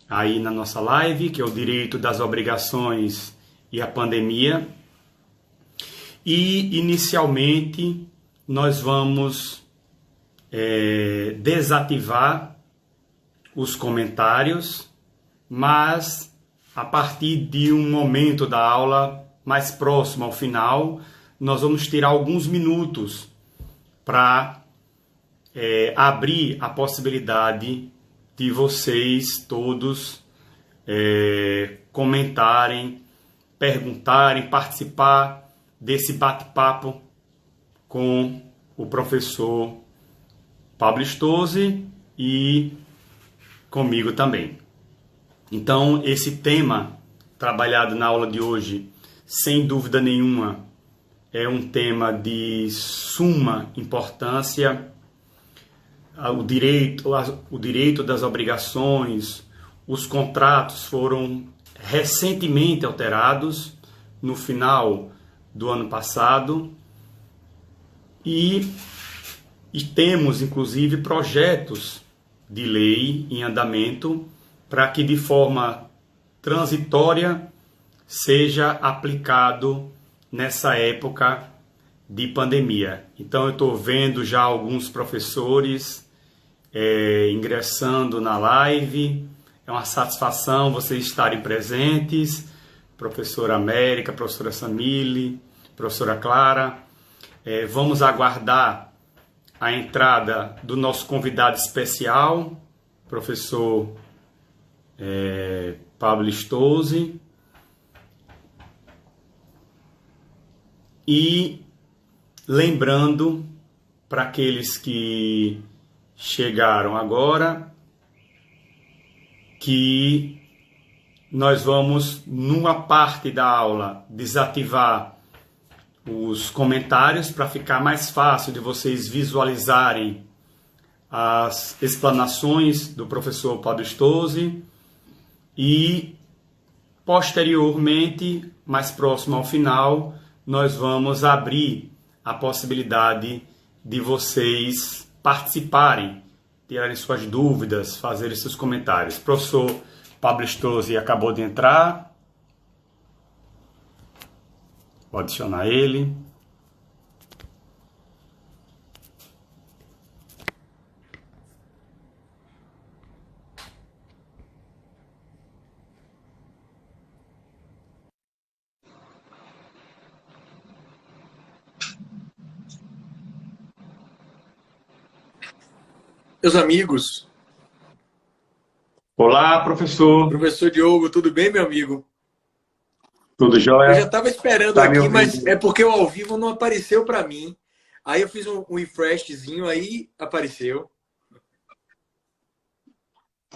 aí na nossa live, que é o direito das obrigações e a pandemia. E, inicialmente, nós vamos desativar os comentários, mas a partir de um momento da aula mais próximo ao final, nós vamos tirar alguns minutos para abrir a possibilidade de vocês todos comentarem, perguntarem, participar desse bate-papo com o professor Pablo Stozzi e comigo também. Então, esse tema trabalhado na aula de hoje, sem dúvida nenhuma, é um tema de suma importância. O direito das obrigações, os contratos foram recentemente alterados no final do ano passado e temos, inclusive, projetos de lei em andamento para que, de forma transitória, seja aplicado nessa época de pandemia. Então, eu estou vendo já alguns professores ingressando na live. É uma satisfação vocês estarem presentes. Professora América, professora Samile, professora Clara. Vamos aguardar a entrada do nosso convidado especial, professor Pablo Stozzi. E lembrando para aqueles que chegaram agora que nós vamos, numa parte da aula, desativar os comentários para ficar mais fácil de vocês visualizarem as explanações do professor Pablo Stozzi e, posteriormente, mais próximo ao final, nós vamos abrir a possibilidade de vocês participarem, tirarem suas dúvidas, fazerem seus comentários. O professor Pablo Stozzi acabou de entrar. Vou adicionar ele. Meus amigos. Olá, professor. Professor Diogo, tudo bem, meu amigo? Tudo jóia? Eu já estava esperando aqui, mas é porque o ao vivo não apareceu para mim. Aí eu fiz um refreshzinho, aí apareceu.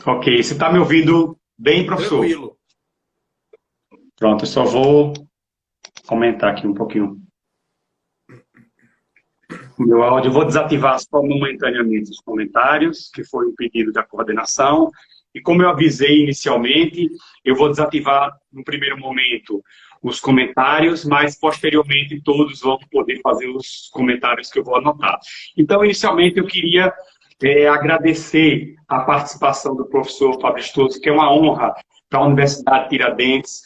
Ok, você está me ouvindo bem, professor? Tranquilo. Pronto, eu só vou comentar aqui um pouquinho o meu áudio. Eu vou desativar só momentaneamente os comentários, que foi um pedido da coordenação. E como eu avisei inicialmente, eu vou desativar no primeiro momento os comentários, mas posteriormente todos vão poder fazer os comentários que eu vou anotar. Então, inicialmente, eu queria agradecer a participação do professor Pablo Stozzi, que é uma honra para a Universidade Tiradentes.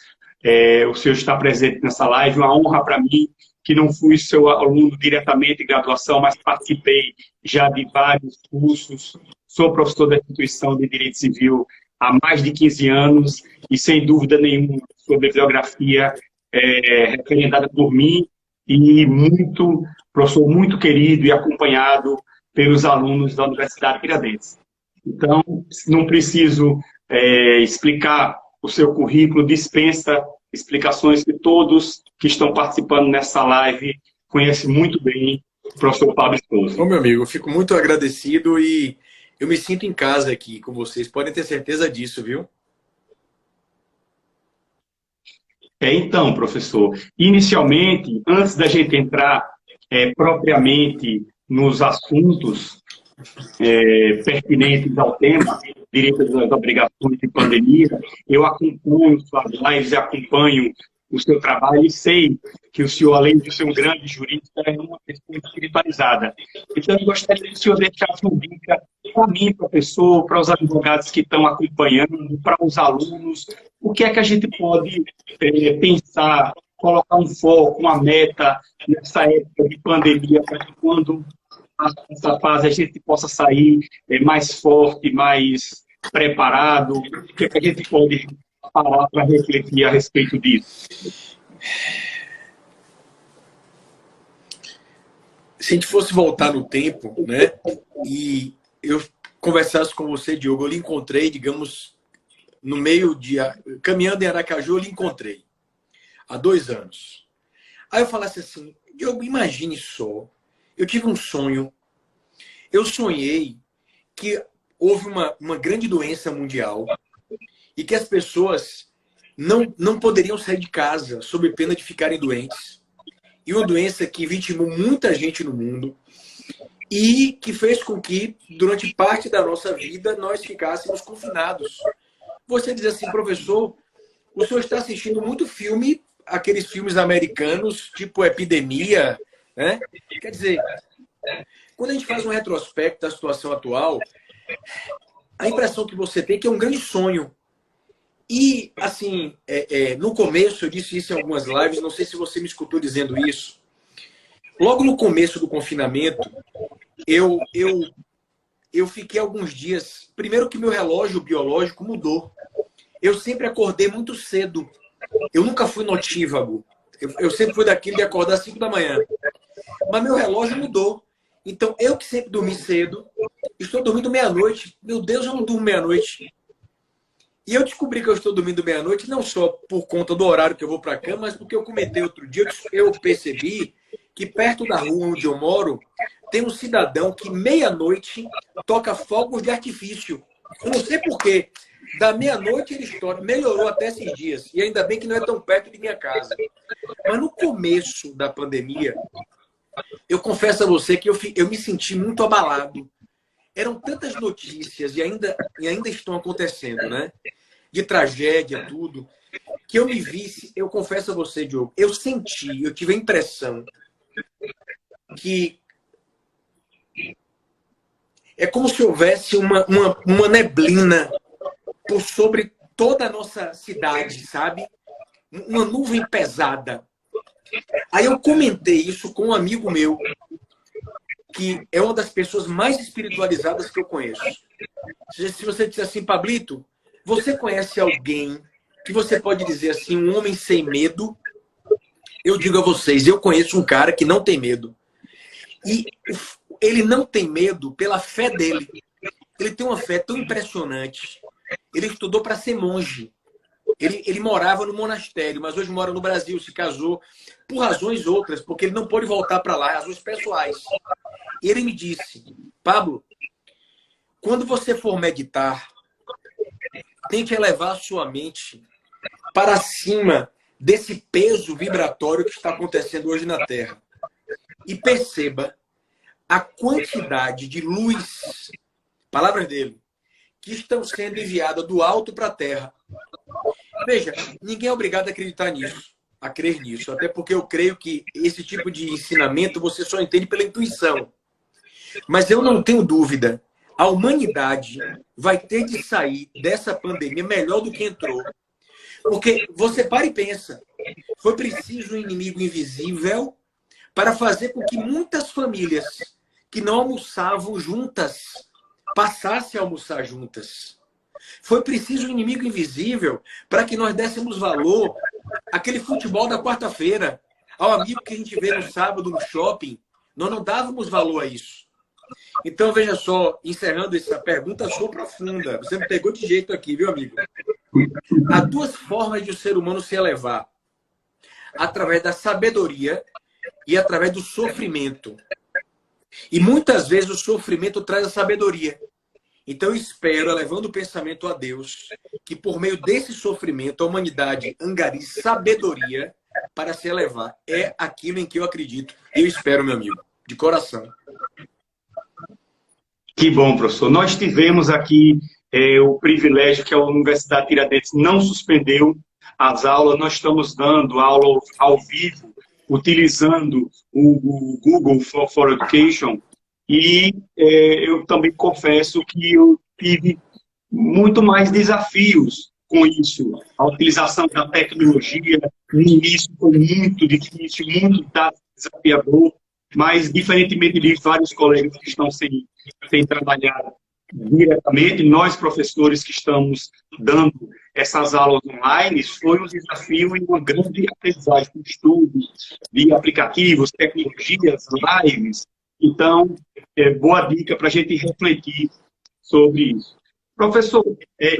O senhor está presente nessa live, uma honra para mim, que não fui seu aluno diretamente em graduação, mas participei já de vários cursos. Sou professor da instituição de Direito Civil há mais de 15 anos e, sem dúvida nenhuma, sua bibliografia recomendada por mim e professor muito querido e acompanhado pelos alunos da Universidade Tiradentes. Então, não preciso explicar o seu currículo, dispensa explicações que todos que estão participando nessa live conhecem muito bem o professor Pablo Stozzi. Ô, meu amigo, eu fico muito agradecido e eu me sinto em casa aqui com vocês. Podem ter certeza disso, viu? Então, professor, inicialmente, antes da gente entrar propriamente nos assuntos pertinentes ao tema, direito das obrigações de pandemia, eu acompanho suas lives e acompanho o seu trabalho e sei que o senhor, além de ser um grande jurista, é uma pessoa espiritualizada. Então, eu gostaria que o senhor deixasse uma dica para mim, professor, para os advogados que estão acompanhando, para os alunos, o que é que a gente pode pensar, colocar um foco, uma meta nessa época de pandemia, para que quando essa fase a gente possa sair mais forte, mais preparado, o que é que a gente pode parar para refletir a respeito disso? Se a gente fosse voltar no tempo, né, e eu conversasse com você, Diogo, eu lhe encontrei, digamos, no meio de... Caminhando em Aracaju, eu lhe encontrei. Há 2 anos. Aí eu falasse assim, Diogo, imagine só, eu tive um sonho, eu sonhei que houve uma grande doença mundial e que as pessoas não poderiam sair de casa sob pena de ficarem doentes. E uma doença que vitimou muita gente no mundo e que fez com que, durante parte da nossa vida, nós ficássemos confinados. Você diz assim, professor, o senhor está assistindo muito filme, aqueles filmes americanos, tipo Epidemia, né? Quer dizer, quando a gente faz um retrospecto da situação atual, a impressão que você tem é que é um grande sonho. E, assim, no começo, eu disse isso em algumas lives, não sei se você me escutou dizendo isso. Logo no começo do confinamento, eu fiquei alguns dias... Primeiro que meu relógio biológico mudou. Eu sempre acordei muito cedo. Eu nunca fui notívago. Eu sempre fui daquele de acordar às 5 da manhã. Mas meu relógio mudou. Então, eu que sempre dormi cedo, estou dormindo meia-noite. Meu Deus, eu não durmo meia-noite. E eu descobri que eu estou dormindo meia-noite não só por conta do horário que eu vou para a cama, mas porque eu comentei outro dia, eu percebi que perto da rua onde eu moro, tem um cidadão que meia-noite toca fogos de artifício. Eu não sei por quê. Da meia-noite ele estoura. Melhorou até esses dias. E ainda bem que não é tão perto de minha casa. Mas no começo da pandemia, eu confesso a você que eu me senti muito abalado. Eram tantas notícias e ainda estão acontecendo, né? De tragédia, tudo, que eu me vi, eu confesso a você, Diogo, eu tive a impressão que é como se houvesse uma neblina por sobre toda a nossa cidade, sabe? Uma nuvem pesada. Aí eu comentei isso com um amigo meu, que é uma das pessoas mais espiritualizadas que eu conheço. Se você disser assim, Pablito, você conhece alguém que você pode dizer assim, um homem sem medo? Eu digo a vocês, eu conheço um cara que não tem medo. E ele não tem medo pela fé dele. Ele tem uma fé tão impressionante. Ele estudou para ser monge. Ele morava no monastério, mas hoje mora no Brasil, se casou por razões outras, porque ele não pôde voltar para lá, razões pessoais. E ele me disse, Pablo, quando você for meditar, tente elevar a sua mente para cima desse peso vibratório que está acontecendo hoje na Terra. E perceba a quantidade de luz, palavras dele, que estão sendo enviadas do alto para a Terra. Veja, ninguém é obrigado a acreditar nisso, a crer nisso. Até porque eu creio que esse tipo de ensinamento você só entende pela intuição. Mas eu não tenho dúvida, a humanidade vai ter de sair dessa pandemia melhor do que entrou. Porque você para e pensa, foi preciso um inimigo invisível para fazer com que muitas famílias que não almoçavam juntas passassem a almoçar juntas. Foi preciso um inimigo invisível para que nós dessemos valor àquele futebol da quarta-feira, ao amigo que a gente vê no sábado no shopping. Nós não dávamos valor a isso. Então, veja só, encerrando essa pergunta, sou profunda. Você me pegou de jeito aqui, viu, amigo? Há 2 formas de o ser humano se elevar. Através da sabedoria e através do sofrimento. E muitas vezes o sofrimento traz a sabedoria. Então eu espero, elevando o pensamento a Deus, que por meio desse sofrimento a humanidade angarie sabedoria para se elevar. É aquilo em que eu acredito. Eu espero, meu amigo, de coração. Que bom, professor. Nós tivemos aqui o privilégio que a Universidade Tiradentes não suspendeu as aulas, nós estamos dando aula ao vivo, utilizando o Google for Education, e eu também confesso que eu tive muito mais desafios com isso. A utilização da tecnologia, no início, foi muito difícil, muito desafiador, mas, diferentemente de vários colegas que estão sem trabalhar diretamente, nós, professores que estamos dando essas aulas online, foi um desafio e uma grande aprendizagem de estudo, de aplicativos, tecnologias, lives. Então, boa dica para a gente refletir sobre isso. Professor,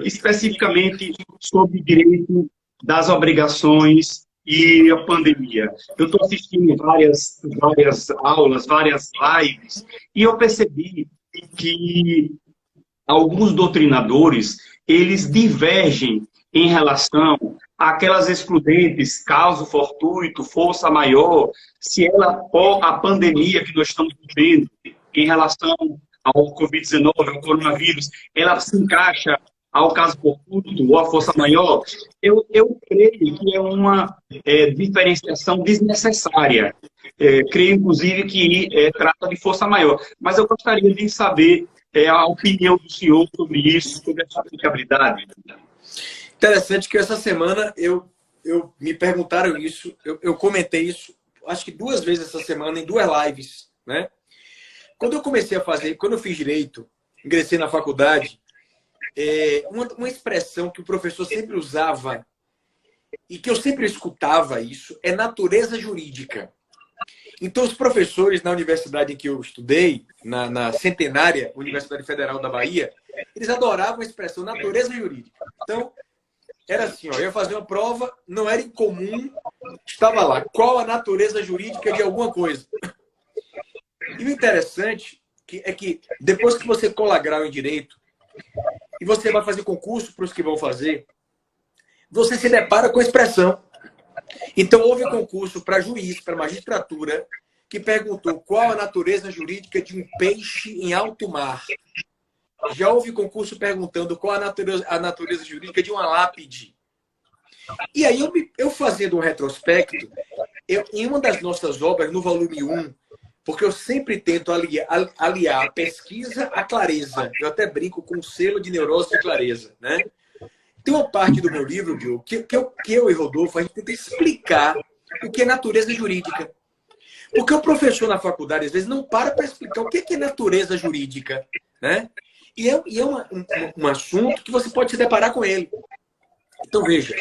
especificamente sobre o direito das obrigações e a pandemia. Eu estou assistindo várias aulas, várias lives, e eu percebi que alguns doutrinadores, eles divergem em relação àquelas excludentes, caso fortuito, força maior, se a pandemia que nós estamos vivendo em relação ao Covid-19, ao coronavírus, ela se encaixa ao caso fortuito ou à força maior. Eu creio que é uma diferenciação desnecessária. Creio, inclusive, que trata de força maior. Mas eu gostaria de saber a opinião do senhor sobre isso, sobre essa aplicabilidade. Interessante que essa semana me perguntaram isso, eu comentei isso, acho que 2 vezes essa semana, em 2 lives, né? Quando eu fiz direito, ingressei na faculdade, uma expressão que o professor sempre usava e que eu sempre escutava isso é natureza jurídica. Então, os professores na universidade em que eu estudei, na centenária Universidade Federal da Bahia, eles adoravam a expressão natureza jurídica. Então, era assim, eu ia fazer uma prova, não era incomum, estava lá, qual a natureza jurídica de alguma coisa. E o interessante é que depois que você cola grau em direito e você vai fazer concurso para os que vão fazer, você se depara com a expressão. Então, houve concurso para juiz, para magistratura, que perguntou qual a natureza jurídica de um peixe em alto mar. Já houve concurso perguntando qual a natureza jurídica de uma lápide. E aí, eu fazendo um retrospecto, em uma das nossas obras, no volume 1, porque eu sempre tento aliar a pesquisa à clareza. Eu até brinco com o selo de neurose de clareza, né? Tem uma parte do meu livro, Diogo, que eu e Rodolfo, a gente tenta explicar o que é natureza jurídica. Porque o professor na faculdade, às vezes, não para explicar o que é natureza jurídica, né? E é um assunto que você pode se deparar com ele. Então, veja,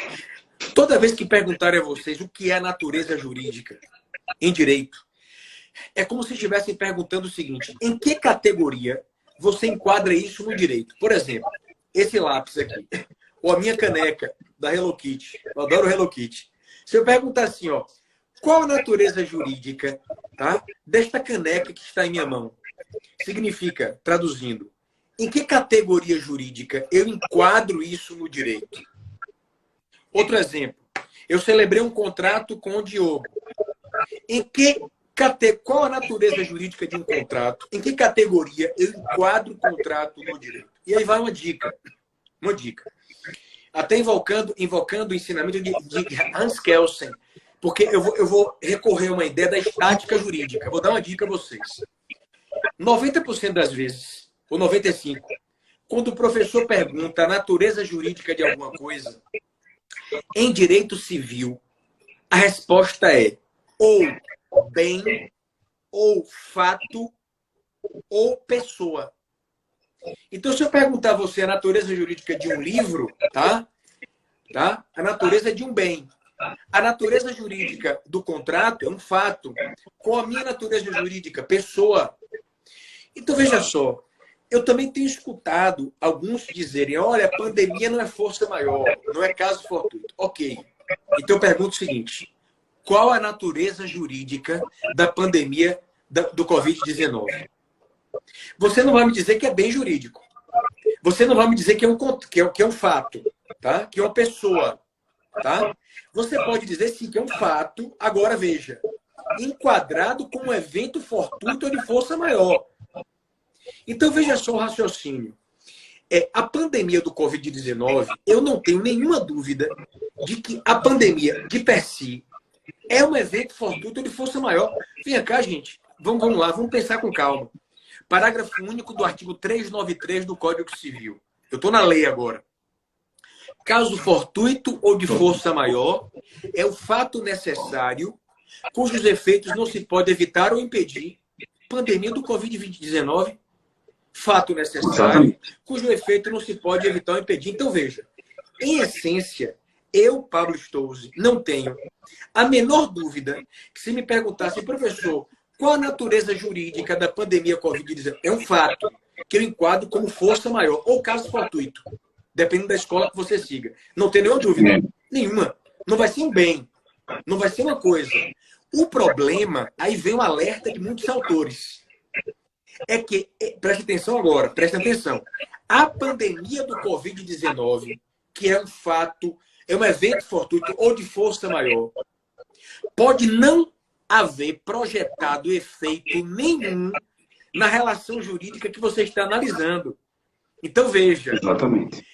toda vez que perguntarem a vocês o que é natureza jurídica em direito, é como se estivessem perguntando o seguinte: em que categoria você enquadra isso no direito? Por exemplo, esse lápis aqui, ou a minha caneca da Hello Kitty. Eu adoro Hello Kitty. Se eu perguntar assim, ó, qual a natureza jurídica, tá, desta caneca que está em minha mão? Significa, traduzindo, em que categoria jurídica eu enquadro isso no direito? Outro exemplo. Eu celebrei um contrato com o Diogo. Qual a natureza jurídica de um contrato? Em que categoria eu enquadro o contrato no direito? E aí vai uma dica. Uma dica. Até invocando o ensinamento de Hans Kelsen. Porque eu vou recorrer a uma ideia da estática jurídica. Vou dar uma dica a vocês. 90% das vezes, ou 95%, quando o professor pergunta a natureza jurídica de alguma coisa, em direito civil, a resposta é ou bem, ou fato, ou pessoa. Então, se eu perguntar a você a natureza jurídica de um livro, tá? A natureza é de um bem. A natureza jurídica do contrato é um fato. Com a minha natureza jurídica, pessoa. Então, veja só. Eu também tenho escutado alguns dizerem: olha, a pandemia não é força maior, não é caso fortuito. Ok. Então, eu pergunto o seguinte: qual a natureza jurídica da pandemia do Covid-19? Você não vai me dizer que é bem jurídico. Você não vai me dizer que é um fato, tá? Que é uma pessoa, tá? Você pode dizer sim que é um fato. Agora veja, enquadrado como um evento fortuito ou de força maior. Então veja só o raciocínio. A pandemia do Covid-19, eu não tenho nenhuma dúvida de que a pandemia, de per si, é um evento fortuito de força maior. Vem cá, gente. Vamos lá, vamos pensar com calma. Parágrafo único do artigo 393 do Código Civil. Eu estou na lei agora. Caso fortuito ou de força maior, é o fato necessário cujos efeitos não se pode evitar ou impedir. Pandemia do Covid-19, fato necessário, cujo efeito não se pode evitar ou impedir. Então, veja, em essência, eu, Pablo Stolze, não tenho a menor dúvida que se me perguntasse, professor, qual a natureza jurídica da pandemia Covid-19? É um fato que eu enquadro como força maior ou caso fortuito, dependendo da escola que você siga. Não tem nenhuma dúvida. Nenhuma. Não vai ser um bem. Não vai ser uma coisa. O problema, aí vem o alerta de muitos autores. É que, preste atenção agora, preste atenção. A pandemia do Covid-19, que é um fato, é um evento fortuito ou de força maior, pode não haver projetado efeito nenhum na relação jurídica que você está analisando. Então, veja. Exatamente.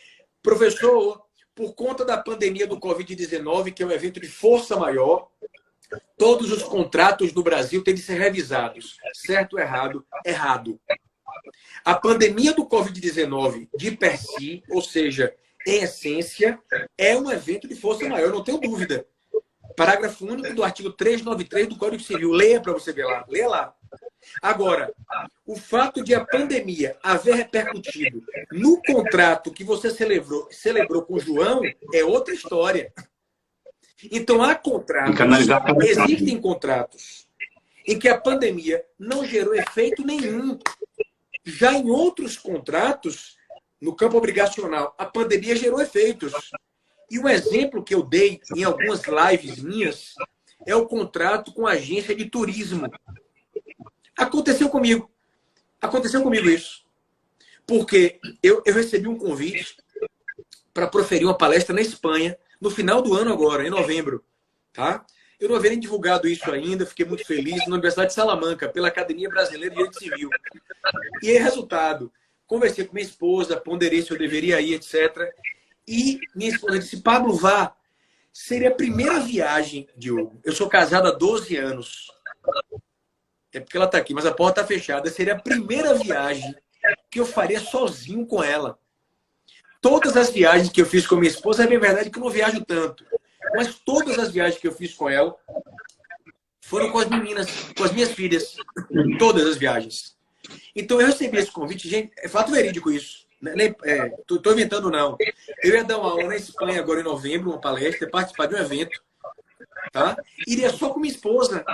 Professor, por conta da pandemia do Covid-19, que é um evento de força maior, todos os contratos no Brasil têm de ser revisados. Certo ou errado? Errado. A pandemia do Covid-19, de per si, ou seja, em essência, é um evento de força maior, não tenho dúvida. Parágrafo único do artigo 393 do Código Civil. Leia para você ver lá. Leia lá. Agora, o fato de a pandemia haver repercutido no contrato que você celebrou com o João é outra história. Então, há contratos, existem contratos em que a pandemia não gerou efeito nenhum. Já em outros contratos, no campo obrigacional, a pandemia gerou efeitos. E um exemplo que eu dei em algumas lives minhas é o contrato com a agência de turismo. Aconteceu comigo isso. Porque eu recebi um convite para proferir uma palestra na Espanha, no final do ano agora, em novembro. Tá? Eu não havia nem divulgado isso ainda, fiquei muito feliz, na Universidade de Salamanca, pela Academia Brasileira de Direito Civil. E aí, resultado, conversei com minha esposa, ponderei se eu deveria ir, etc. E minha esposa disse, Pablo, vá. Seria a primeira viagem, Diogo. Eu sou casado há 12 anos. É porque ela está aqui, mas a porta está fechada. Seria a primeira viagem que eu faria sozinho com ela. Todas as viagens que eu fiz com minha esposa, é bem verdade que eu não viajo tanto. Mas todas as viagens que eu fiz com ela foram com as meninas, com as minhas filhas. Todas as viagens. Então eu recebi esse convite, gente, é fato verídico isso. Estou inventando, não. Eu ia dar uma aula na Espanha agora em novembro, uma palestra, participar de um evento. Tá? Iria só com minha esposa.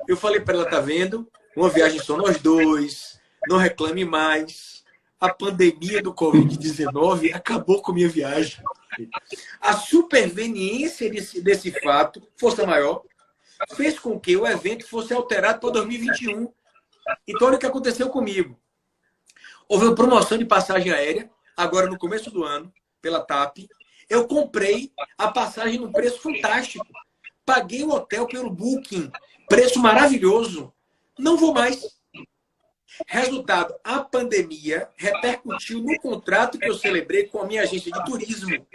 Eu falei para ela, tá vendo? Uma viagem só nós dois, não reclame mais. A pandemia do Covid-19 acabou com minha viagem. A superveniência desse fato, força maior, fez com que o evento fosse alterado para 2021. Então, olha o que aconteceu comigo. Houve uma promoção de passagem aérea, agora no começo do ano, pela TAP. Eu comprei a passagem num preço fantástico. Paguei o hotel pelo Booking, preço maravilhoso. Não vou mais. Resultado, a pandemia repercutiu no contrato que eu celebrei com a minha agência de turismo.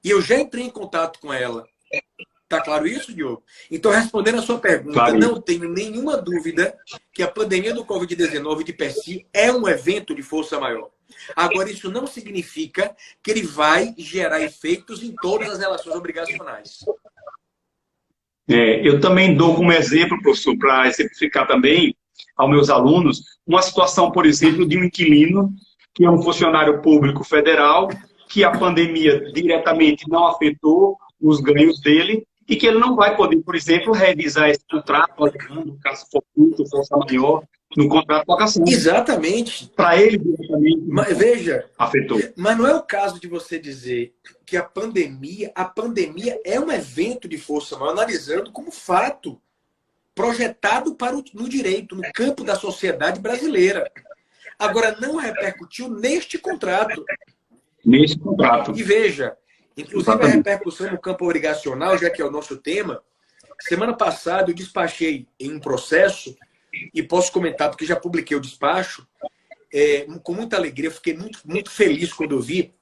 E eu já entrei em contato com ela. Tá claro isso, Diogo? Então, respondendo a sua pergunta, claro, não tenho nenhuma dúvida que a pandemia do Covid-19 de per si é um evento de força maior. Agora, isso não significa que ele vai gerar efeitos em todas as relações obrigacionais. Eu também dou como exemplo, professor, para exemplificar também aos meus alunos, uma situação, por exemplo, de um inquilino que é um funcionário público federal, que a pandemia diretamente não afetou os ganhos dele e que ele não vai poder, por exemplo, revisar esse contrato, alegando caso fortuito, força maior, no contrato de locação. Exatamente. Para ele, diretamente, mas, veja, afetou. Mas não é o caso de você dizer que a pandemia é um evento de força maior, analisando como fato projetado no direito, no campo da sociedade brasileira. Agora, não repercutiu neste contrato. Neste contrato. E veja, inclusive a repercussão no campo obrigacional, já que é o nosso tema, semana passada eu despachei em um processo, e posso comentar porque já publiquei o despacho, com muita alegria, fiquei muito, muito feliz quando eu vi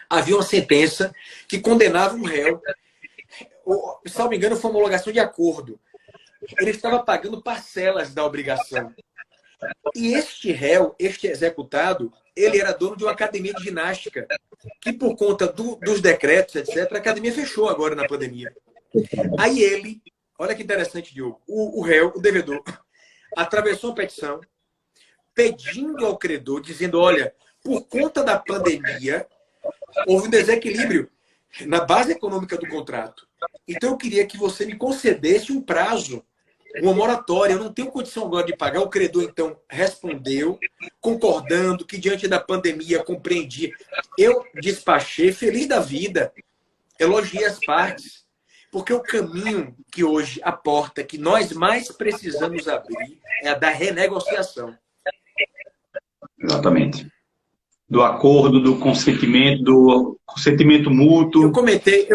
havia uma sentença que condenava um réu, se não me engano, foi uma homologação de acordo. Ele estava pagando parcelas da obrigação. E este réu, este executado, ele era dono de uma academia de ginástica, que por conta dos decretos, etc., a academia fechou agora na pandemia. Aí ele, olha que interessante, Diogo, o réu, o devedor, atravessou uma petição pedindo ao credor, dizendo, olha, por conta da pandemia, houve um desequilíbrio na base econômica do contrato. Então eu queria que você me concedesse um prazo, uma moratória. Eu não tenho condição agora de pagar. O credor, então, respondeu, concordando que, diante da pandemia, compreendia. Eu despachei, feliz da vida, elogiei as partes, porque o caminho que hoje, a porta que nós mais precisamos abrir é a da renegociação. Exatamente. Do acordo, do consentimento mútuo. Eu comentei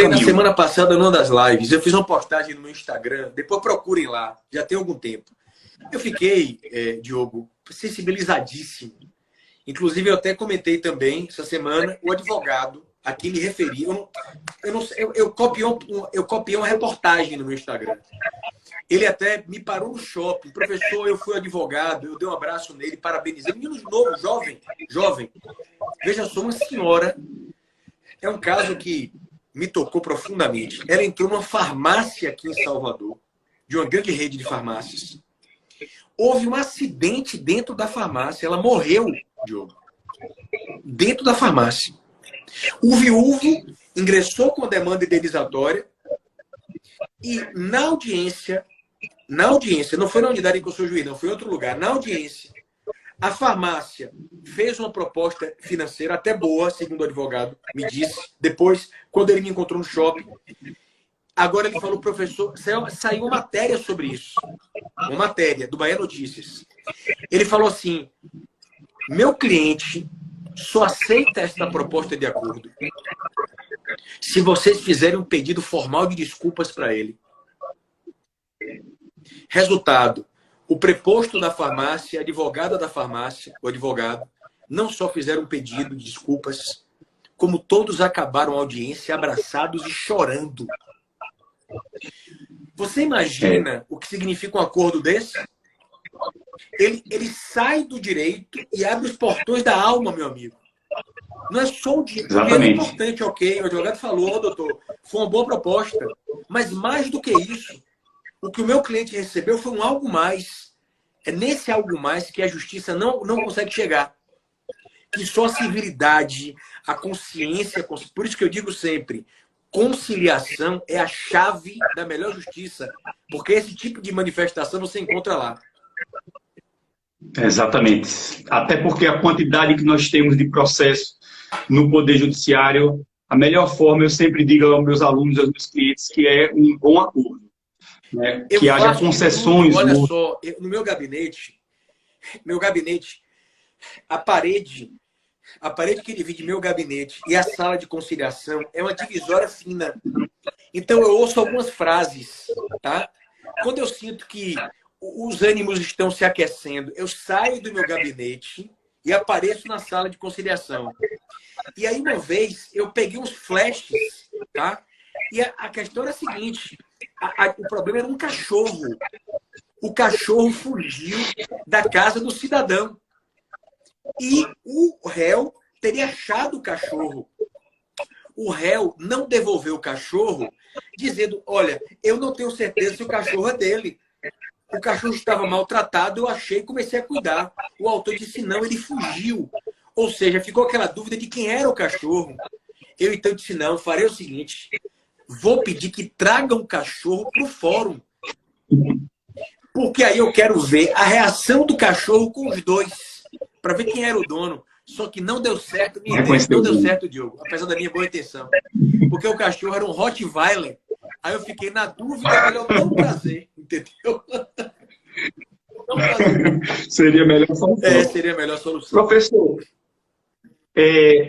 na semana passada numa das lives, eu fiz uma postagem no meu Instagram, depois procurem lá, já tem algum tempo. Eu fiquei, Diogo, sensibilizadíssimo. Inclusive, eu até comentei também, essa semana, o advogado a quem me referi. Eu copiei uma reportagem no meu Instagram. Ele até me parou no shopping. Professor, eu fui advogado, eu dei um abraço nele, parabenizei. Menino novo, jovem. Veja só, uma senhora. É um caso que me tocou profundamente. Ela entrou numa farmácia aqui em Salvador, de uma grande rede de farmácias. Houve um acidente dentro da farmácia. Ela morreu, Diogo. Dentro da farmácia. O viúvo ingressou com a demanda indenizatória e na audiência, não foi na unidade em que eu sou juiz, não, foi em outro lugar. Na audiência, a farmácia fez uma proposta financeira até boa, segundo o advogado me disse, depois, quando ele me encontrou no shopping. Agora ele falou, professor, saiu uma matéria sobre isso. Uma matéria do Bahia Notícias. Ele falou assim, meu cliente só aceita esta proposta de acordo se vocês fizerem um pedido formal de desculpas para ele. Resultado, o preposto da farmácia, a advogada da farmácia, o advogado, não só fizeram um pedido de desculpas, como todos acabaram a audiência abraçados e chorando. Você imagina o que significa um acordo desse? Ele sai do direito e abre os portões da alma, meu amigo. Não é só o dinheiro. O dinheiro é importante, ok. O advogado falou, doutor, foi uma boa proposta. Mas mais do que isso, o que o meu cliente recebeu foi um algo mais. É nesse algo mais que a justiça não consegue chegar. Que só a civilidade, a consciência... Por isso que eu digo sempre, conciliação é a chave da melhor justiça. Porque esse tipo de manifestação você encontra lá. Exatamente. Até porque a quantidade que nós temos de processo no Poder Judiciário, a melhor forma, eu sempre digo aos meus alunos, aos meus clientes, que é um bom acordo. Né? Que haja concessões. Olha só, no meu gabinete, a parede que divide meu gabinete e a sala de conciliação é uma divisória fina. Então eu ouço algumas frases, tá? Quando eu sinto que os ânimos estão se aquecendo, eu saio do meu gabinete e apareço na sala de conciliação. E aí, uma vez, eu peguei uns flashes, tá? E a questão era a seguinte, o problema era um cachorro. O cachorro fugiu da casa do cidadão. E o réu teria achado o cachorro. O réu não devolveu o cachorro, dizendo, olha, eu não tenho certeza se o cachorro é dele. O cachorro estava maltratado, eu achei e comecei a cuidar. O autor disse não, ele fugiu. Ou seja, ficou aquela dúvida de quem era o cachorro. Eu então disse não, farei o seguinte, vou pedir que tragam o cachorro para o fórum. Porque aí eu quero ver a reação do cachorro com os dois, para ver quem era o dono. Só que não deu certo, não deu certo, Diogo, apesar da minha boa intenção. Porque o cachorro era um Rottweiler. Aí eu fiquei na dúvida, melhor não trazer, entendeu? Não trazer. Seria a melhor solução. Seria a melhor solução. Professor,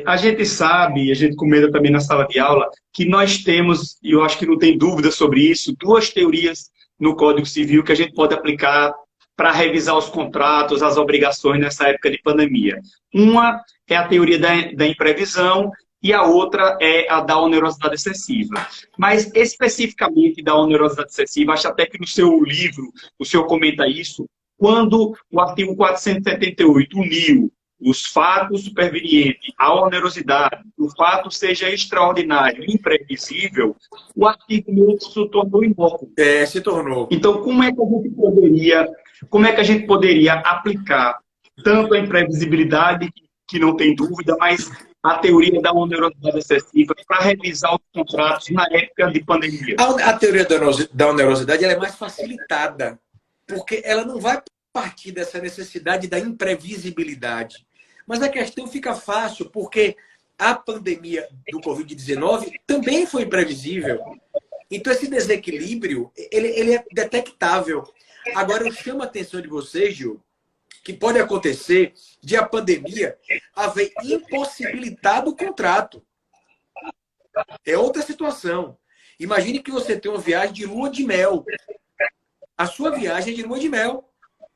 a gente sabe, a gente comenta também na sala de aula, que nós temos, e eu acho que não tem dúvida sobre isso, duas teorias no Código Civil que a gente pode aplicar para revisar os contratos, as obrigações nessa época de pandemia. Uma é a teoria da imprevisão e a outra é a da onerosidade excessiva. Mas, especificamente da onerosidade excessiva, acho até que no seu livro, o senhor comenta isso, quando o artigo 478 uniu os fatos supervenientes à onerosidade, o fato seja extraordinário e imprevisível, o artigo meio que se tornou imóvel. Se tornou. Então, como é que a gente poderia aplicar tanto a imprevisibilidade, que não tem dúvida, mas a teoria da onerosidade excessiva para revisar os contratos na época de pandemia? A teoria da onerosidade ela é mais facilitada, porque ela não vai partir dessa necessidade da imprevisibilidade. Mas a questão fica fácil, porque a pandemia do Covid-19 também foi imprevisível. Então, esse desequilíbrio, ele é detectável. Agora, eu chamo a atenção de vocês, Gil, que pode acontecer de a pandemia haver impossibilitado o contrato. É outra situação. Imagine que você tem uma viagem de lua de mel. A sua viagem é de lua de mel.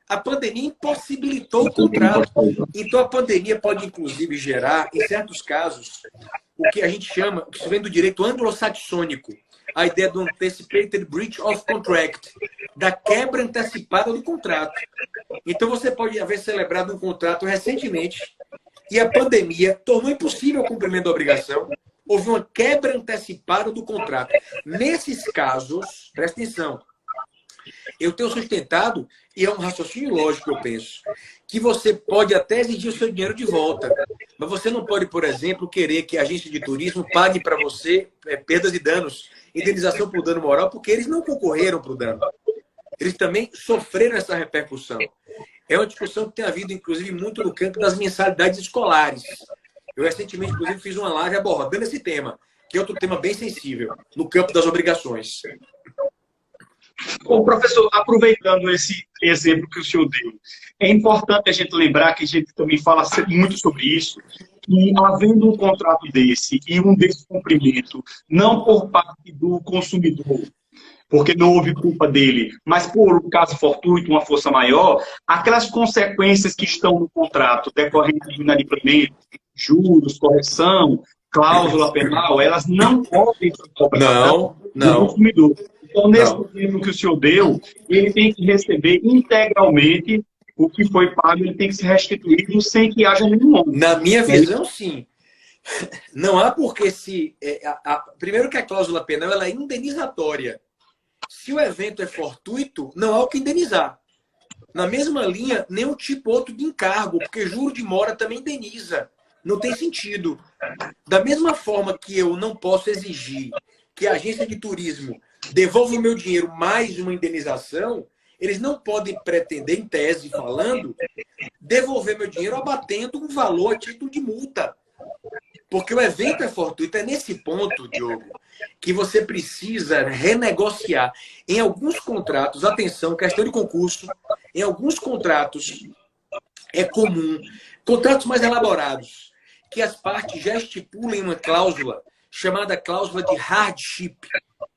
A pandemia impossibilitou o contrato. Então, a pandemia pode, inclusive, gerar, em certos casos, o que a gente chama, que se vem do direito anglo-saxônico, a ideia do anticipated breach of contract, da quebra antecipada do contrato. Então, você pode haver celebrado um contrato recentemente e a pandemia tornou impossível o cumprimento da obrigação. Houve uma quebra antecipada do contrato. Nesses casos, presta atenção, eu tenho sustentado, e é um raciocínio lógico, eu penso, que você pode até exigir o seu dinheiro de volta, mas você não pode, por exemplo, querer que a agência de turismo pague para você perdas e danos, indenização por dano moral, porque eles não concorreram para o dano. Eles também sofreram essa repercussão. É uma discussão que tem havido, inclusive, muito no campo das mensalidades escolares. Eu recentemente, inclusive, fiz uma live abordando esse tema, que é outro tema bem sensível, no campo das obrigações. Bom, professor, aproveitando esse exemplo que o senhor deu, é importante a gente lembrar que a gente também fala muito sobre isso, que havendo um contrato desse e um descumprimento, não por parte do consumidor, porque não houve culpa dele, mas por um caso fortuito, uma força maior, aquelas consequências que estão no contrato, decorrente do inadimplemento, juros, correção, cláusula penal, elas não podem ser cobradas do consumidor. Então, nesse exemplo que o senhor deu, ele tem que receber integralmente o que foi pago, ele tem que ser restituído sem que haja nenhum ônus. Na minha visão, sim. Não há porque se... primeiro que a cláusula penal ela é indenizatória. Se o evento é fortuito, não há o que indenizar. Na mesma linha, nenhum tipo outro de encargo, porque juro de mora também indeniza. Não tem sentido. Da mesma forma que eu não posso exigir que a agência de turismo devolva o meu dinheiro mais uma indenização, eles não podem pretender, em tese falando, devolver meu dinheiro abatendo um valor a título de multa. Porque o evento é fortuito. É nesse ponto, Diogo, que você precisa renegociar. Em alguns contratos, atenção, questão de concurso, em alguns contratos é comum, contratos mais elaborados, que as partes já estipulem uma cláusula chamada cláusula de hardship.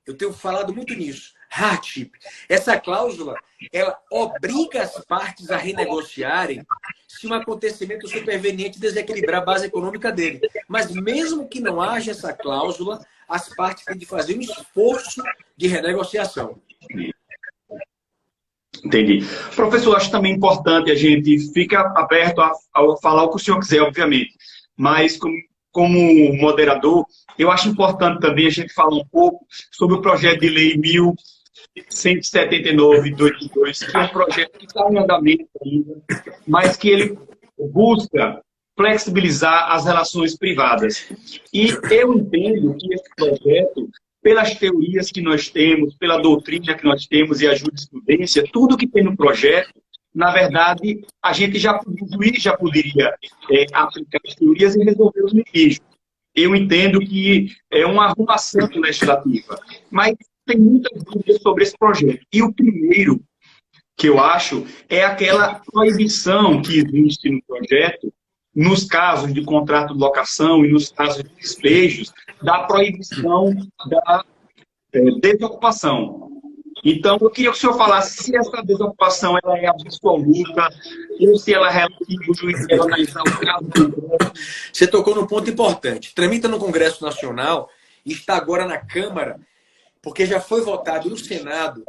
Eu tenho falado muito nisso. Hardship. Essa cláusula, ela obriga as partes a renegociarem se um acontecimento superveniente desequilibrar a base econômica dele. Mas mesmo que não haja essa cláusula, as partes têm de fazer um esforço de renegociação. Entendi. Professor, acho também importante a gente ficar aberto a falar o que o senhor quiser, obviamente. Mas, como moderador, eu acho importante também a gente falar um pouco sobre o projeto de lei 1179 de 2002, que é um projeto que está em andamento ainda, mas que ele busca flexibilizar as relações privadas. E eu entendo que esse projeto, pelas teorias que nós temos, pela doutrina que nós temos e a jurisprudência, tudo que tem no projeto, na verdade, a gente já poderia aplicar as teorias e resolver os litígios. Eu entendo que é uma arrumação legislativa, mas tem muitas dúvidas sobre esse projeto. E o primeiro que eu acho é aquela proibição que existe no projeto, nos casos de contrato de locação e nos casos de despejos, da proibição da desocupação. Então, eu queria que o senhor falasse se essa desocupação ela é absoluta ou se ela é relativa, o juiz deve analisar o caso. Você tocou num ponto importante. Tramita no Congresso Nacional e está agora na Câmara, porque já foi votado no Senado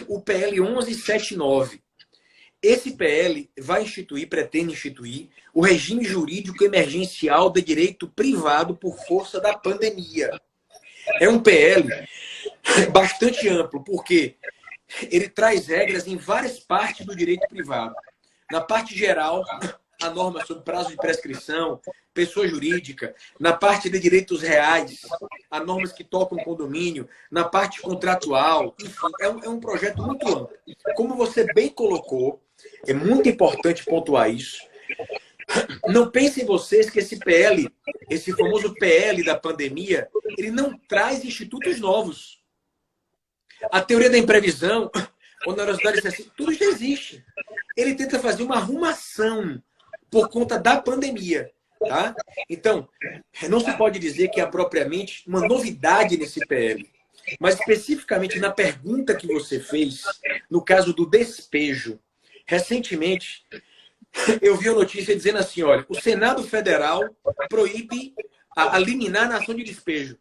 o PL 1179. Esse PL vai instituir, pretende instituir, o regime jurídico emergencial de direito privado por força da pandemia. É um PL bastante amplo, porque ele traz regras em várias partes do direito privado. Na parte geral, a norma sobre prazo de prescrição, pessoa jurídica, na parte de direitos reais, há normas que tocam condomínio, na parte contratual, enfim, é um projeto muito amplo. Como você bem colocou, é muito importante pontuar isso. Não pensem vocês que esse PL, esse famoso PL da pandemia, ele não traz institutos novos. A teoria da imprevisão, onerosidade excessiva, tudo já existe. Ele tenta fazer uma arrumação por conta da pandemia. Tá? Então, não se pode dizer que há propriamente uma novidade nesse PL. Mas especificamente na pergunta que você fez, no caso do despejo, recentemente, eu vi a notícia dizendo assim, olha, o Senado Federal proíbe a liminar na ação de despejo.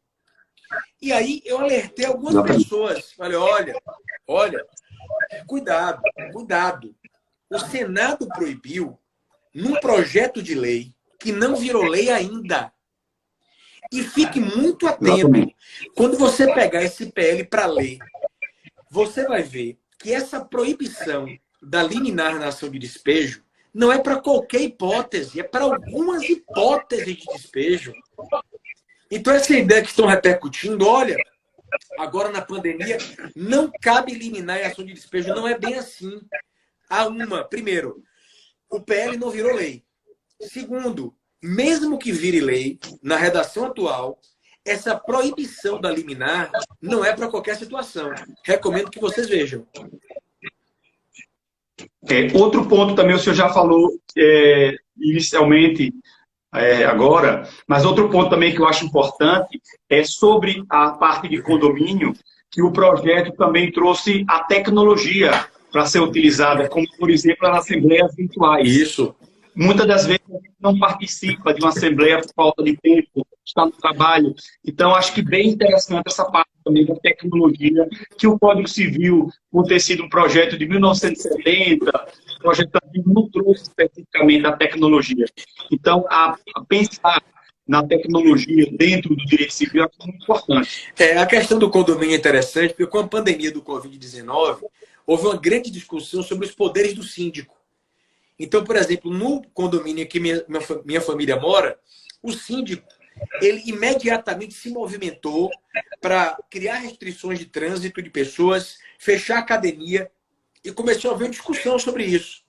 E aí eu alertei algumas pessoas. Falei, olha, cuidado. O Senado proibiu num projeto de lei que não virou lei ainda. E fique muito atento. Quando você pegar esse PL para ler, você vai ver que essa proibição da liminar na ação de despejo não é para qualquer hipótese, é para algumas hipóteses de despejo. Então, essa ideia que estão repercutindo, olha, agora na pandemia, não cabe liminar em ação de despejo, não é bem assim. Primeiro, o PL não virou lei. Segundo, mesmo que vire lei, na redação atual, essa proibição da liminar não é para qualquer situação. Recomendo que vocês vejam. Outro ponto também, o senhor já falou inicialmente, agora, mas outro ponto também que eu acho importante é sobre a parte de condomínio, que o projeto também trouxe a tecnologia para ser utilizada, como, por exemplo, as assembleias virtuais. Isso. Muitas das vezes a gente não participa de uma assembleia por falta de tempo, está no trabalho. Então, acho que bem interessante essa parte também da tecnologia, que o Código Civil, por ter sido um projeto de 1970, o projeto não trouxe especificamente a tecnologia. Então, a pensar na tecnologia dentro do direito civil é muito importante. A questão do condomínio é interessante, porque com a pandemia do Covid-19, houve uma grande discussão sobre os poderes do síndico. Então, por exemplo, no condomínio que minha família mora, o síndico, ele imediatamente se movimentou para criar restrições de trânsito de pessoas, fechar a academia e começou a haver discussão sobre isso.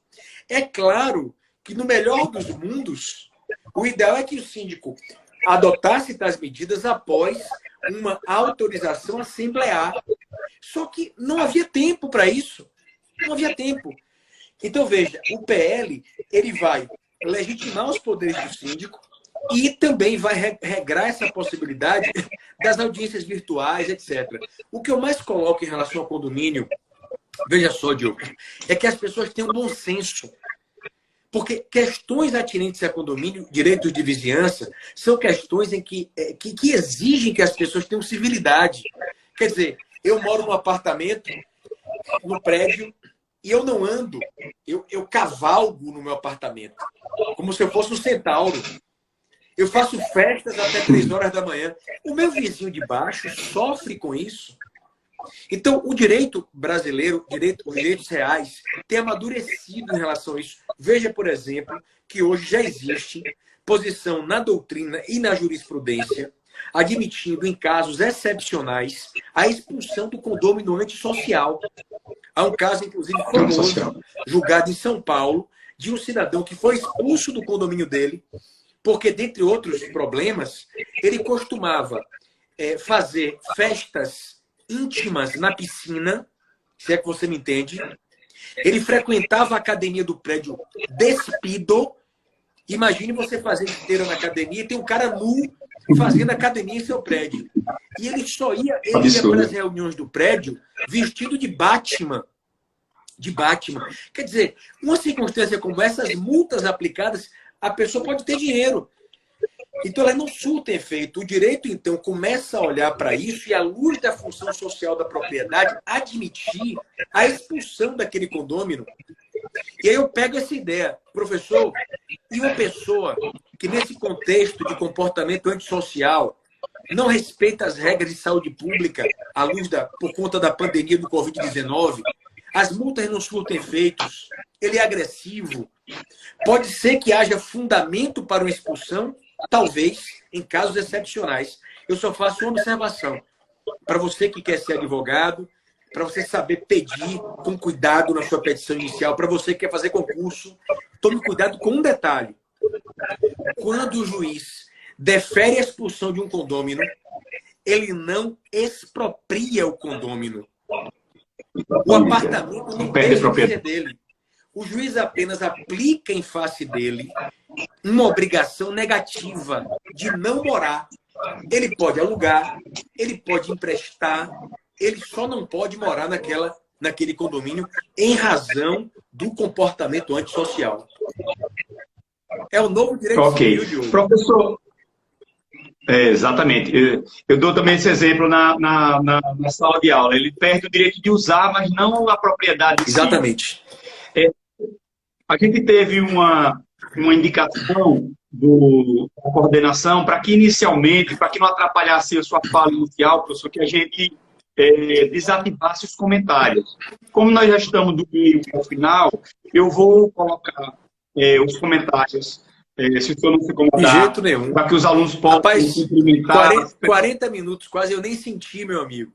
É claro que no melhor dos mundos, o ideal é que o síndico adotasse tais medidas após uma autorização assemblear. Só que não havia tempo para isso. Não havia tempo. Então, veja, o PL ele vai legitimar os poderes do síndico e também vai regrar essa possibilidade das audiências virtuais, etc. O que eu mais coloco em relação ao condomínio, veja só, Diogo, é que as pessoas tenham bom senso. Porque questões atinentes a condomínio, direitos de vizinhança, são questões em que exigem que as pessoas tenham civilidade. Quer dizer, eu moro num apartamento, no prédio, e eu não ando, eu cavalgo no meu apartamento, como se eu fosse um centauro. Eu faço festas até 3 horas da manhã. O meu vizinho de baixo sofre com isso. Então, o direito brasileiro, os direitos reais, tem amadurecido em relação a isso. Veja, por exemplo, que hoje já existe posição na doutrina e na jurisprudência, admitindo, em casos excepcionais, a expulsão do condômino antissocial. Há um caso, inclusive, famoso, julgado em São Paulo, de um cidadão que foi expulso do condomínio dele, porque, dentre outros problemas, ele costumava fazer festas íntimas na piscina, se é que você me entende. Ele frequentava a academia do prédio despido. Imagine você fazer esteira na academia e tem um cara nu fazendo academia em seu prédio. E ele só ia para as reuniões do prédio vestido de Batman. De Batman. Quer dizer, uma circunstância como essa, as multas aplicadas, a pessoa pode ter dinheiro. Então, ela não surta efeito. O direito, então, começa a olhar para isso e, à luz da função social da propriedade, admitir a expulsão daquele condômino. E aí eu pego essa ideia, professor, e uma pessoa que, nesse contexto de comportamento antissocial, não respeita as regras de saúde pública por conta da pandemia do Covid-19, as multas não surtem efeitos, ele é agressivo. Pode ser que haja fundamento para uma expulsão, talvez, em casos excepcionais. Eu só faço uma observação. Para você que quer ser advogado, para você saber pedir com cuidado na sua petição inicial, para você que quer fazer concurso, tome cuidado com um detalhe. Quando o juiz defere a expulsão de um condômino, ele não expropria o condômino. O apartamento não deixa de ser dele. O juiz apenas aplica em face dele uma obrigação negativa de não morar. Ele pode alugar, ele pode emprestar, ele só não pode morar naquele condomínio em razão do comportamento antissocial. É o novo direito civil, Diogo. Professor, exatamente. Eu dou também esse exemplo na sala de aula. Ele perde o direito de usar, mas não a propriedade. Exatamente. A gente teve uma indicação da coordenação para que inicialmente, para que não atrapalhasse a sua fala inicial, professor, que a gente desativasse os comentários. Como nós já estamos do meio ao final, eu vou colocar os comentários, se o senhor não se incomodar, de jeito nenhum, para que os alunos possam cumprimentar. 40 minutos quase, eu nem senti, meu amigo.